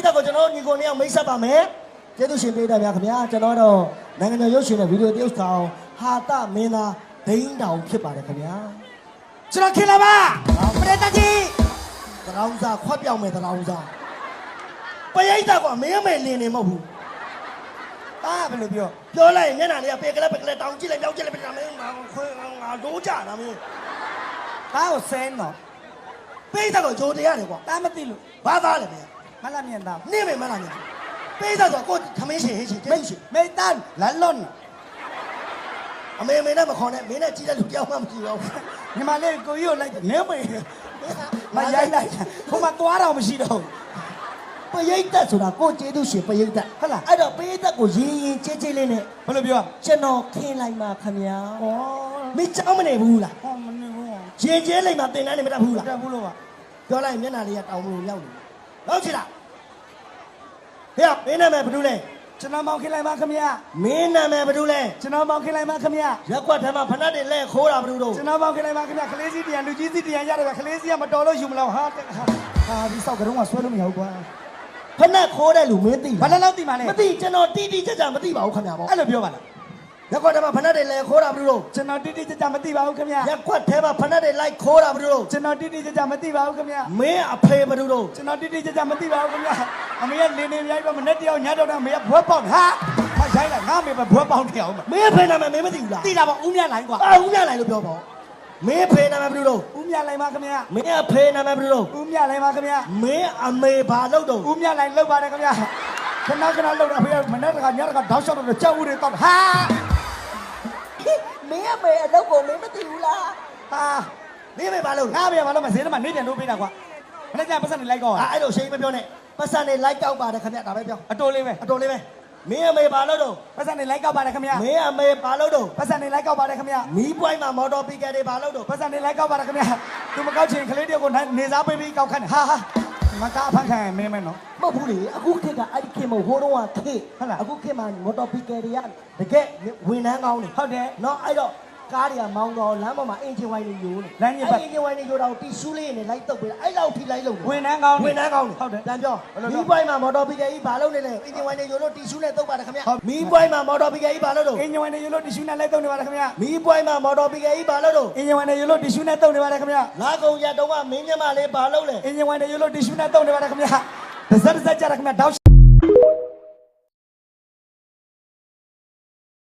တာကိုကျွန်တော်ညီကိုနှစ်ယောက်မိတ်ဆက်ပါမယ်ကျေးဇူးရှင်ပေးတာများခင်ဗျာကျွန်တော်တော့နိုင်ငံတော်ရုပ်ရှင်နဲ့ဗီဒီယိုတရုပ်ဆောင်ဟာတမင်းသားဒိန်းတောင်ဖြစ်ပါတယ်ခင်ဗျာကျွန်တော်ခင်လာပါပရိသတ်ကြီးသရောင်းစားခွက်ပြောင်းမယ်သရောင်းစားပရိသတ်ကမင်းအမေလင်းနေမဟုတ်ဘူးဘယ်လိုပြောလိုက်ရင်မျက်နှာလေးကပေကလေးတောင်ကြည့်လိုက်ပြောင်းကြည့်လိုက်ပြန်မင်းငါခွေးငါဒိုးကြတာမင်းကိုဆင်းတော့ပိတ်တော့ဂျိုတရားတယ်ကွာတားမသိလို့ဘာသားလဲမင်းမလာမြင်တာနေမေမလာမြင်ပိတ်တော့ကိုခမင်းရှင်ဟင်းရှင်ကျေးဇူးရှင်မေတန်းလန်လွန်အမေနဲ့မခေါ်နဲ့မင်းနဲ့ကြီးတဲ့လူတယောက်မှမရှိတော့ဘူးညီမလေးကိုကြီးကိုလိုက်နေမေမရိုက်လိုက်ဟိုမှာသွားတော့မရှိတော့ပရိသတ်ဆိုတာကိုကျေးဇူးရှင်ပရိသတ်ဟုတ်လားအဲ့တော့ပရိသတ်ကိုရင်ချေးလေးနဲ့ဘယ်လိုပြောကျွန်တော်ခင်းလိုက်မှာခင်ဗျာဩမင်းကြောင်းမနေဘူးလားဟောမနေဘူးရင်ချေးလိုက်မှာတင်တန်းနေမတတ်ဘူးလားတတ်ဘူးလို့ပါပြောလိုက်မျက်နှာလေးကတောင်လို့ရောက်နေလောက်ချင်လားဟေ့မင်းနာမည်ဘယ်သူလဲကျွန်တော်မောင်ခင်းလိုက်ပါခင်ဗျာမင်းနာမည်ဘယ်သူလဲကျွန်တော်မောင်ခင်းလိုက်ပါခင်ဗျာရက်ကွက်ထဲမှာဖဏတ်တွေလက်ခိုးတာဘယ်သူတို့ကျွန်တော်မောင်ခင်းလိုက်ပါခင်ဗျာခလေးစီးတရားလူကြီးစီးတရားရတယ်ဗျခလေးစီးကမတော်လို့ယူမလို့ဟာဒီစောက်ကတော့ဆွဲလို့မရဘူးကွာဖဏတ်ခိုးတဲ့လူမင်းသိလားဘယ်လောက်သိမှလဲမသိကျွန်တော်တိတိကျကျမသိပါဘူးခင်ဗျာပေါ့အဲ့လိုပြောပါလားရက်ကွက်ထဲမှာဖဏတ်တွေလက်ခိုးတာဘယ်သူတို့ကျွန်တော်တိတိကျကျမသိပါဘူးခင်ဗျာရက်ကွက်ထဲမှာဖဏတ်တွေလိုက်ခိုးတာဘယ်သူတို့ကျွန်တော်တိတိကျကျမသိပါဘူးခင်ဗျာမင်းအဖေဘယ်သူတို့ကျွန်တော်တိတိကျကျမသိပါဘူးခင်ဗျာအမေကလင်းနေရိုက်ပါမနဲ့တယောက်ညတော့တော့မေကဘွဲပေါက်ဟာရိုက်လိုက်ငါမေပဲဘွဲပေါက်နေအောင်မင်းအဖေနာမည်မင်းမသိဘူးလားသိတာပေါ့ဦးမြလိုက်ကွာဦးမြလိုက်လို့ပြောပေါ့မင်းဖေနာမည်ဘယ်သူတို့ဦးမြလိုက်ပါခင်ဗျာမင်းအဖေနာမည်ဘယ်သူတို့ဦးမြလိုက်ပါခင်ဗျာမင်းအမေဘာလုပ်တော့ဦးမြလိုက်လုပ်ပါတယ်ခင်ဗျာခဏခဏလုပ်တော့ဖေကမနဲ့တခါညတခါတောက်လျှောက်တော့ကြောက်ဦးတွေတော့ဟာမင်းအမေအလုပ်ကိုမင်းမသိဘူးလားဟာမင်းအမေဘာလုပ်ငါအမေဘာလုပ်မစင်းတော့မနေပြန်လို့ပေးတာကွာမနေ့ကပတ်စံနေလိုက်ကောအဲ့လိုရှိမပြောနဲ့ပတ်စံနေလိုက်ကောက်ပါတယ်ခင်ဗျဒါပဲပြောအတိုးလေးပဲမင်းအမေဘာလုပ်တော့ပတ်စံနေလိုက်ကောက်ပါတယ်ခင်ဗျမင်းအမေဘာလုပ်တော့ပတ်စံနေလိုက်ကောက်ပါတယ်ခင်ဗျမီးပွိုင်းမှာမော်တော်ပီကယ်တွေဘာလုပ်တော့ပတ်စံနေလိုက်ကောက်ပါတယ်ခင်ဗျသူမကောက်ချင်ကလေးတယောက်ကိုနေစားပေးပြီးကောက်ခန့်ဟာမကားဖန်ခံမင်းမနော်မဟုတ်ဘူးလေအခုခေတ်ကအဲ့ဒီခေတ်မဟုတ်ဟိုတော့ခေတ်ဟုတ်လားအခုခေတ်မှာမော်တော်ပီကယ်တွေကတကယ်ဝန်ထမ်းကောင်းနေဟုတ်တယ်နော်အဲ့တော့ကားတွေကမောင်းတော့လမ်းပေါ်မှာအင်ဂျင်ဝိုင်းတွေယိုးနေလမ်းကြီးပတ်အင်ဂျင်ဝိုင်းတွေယိုးတော့တီရှူးလေးနဲ့လိုက်တုပ်ပေးတာအဲ့လောက်ထိလိုက်လို့ဝန်ထမ်းကောင်းဟုတ်တယ်တန်ပြောမီးပွိုင်းမှာမော်တော်ပီကယ်ကြီးဘာလုပ်နေလဲအင်ဂျင်ဝိုင်းတွေယိုးလို့တီရှူးနဲ့တုပ်ပါတယ်ခင်ဗျမီးပွိုင်းမှာမော်တော်ပီကယ်ကြီးဘာလုပ်တော့အင်ဂျင်ဝိုင်းတွေယိုးလို့တီရှူးနဲ့လိုက်တုပ်နေပါတယ်ခင်ဗျမီးပွိုင်းမှာမော်တော်ပီကယ်ကြီးဘာလုပ်တော့အင်ဂျင်ဝိုင်းတွေယိုးလို့တီရှူးနဲ့တုပ်နေပါတယ်ခင်ဗျငါကုံရတုံးကမင်းမြမလေးဘာလုပ်လဲအင်ဂျင်ဝိုင်းတွေယိုးလို့တီရှူးနဲ့တုပ်နေပါတယ်ခင်ဗျတစ်စက်ကြတာခင်ဗျတောက်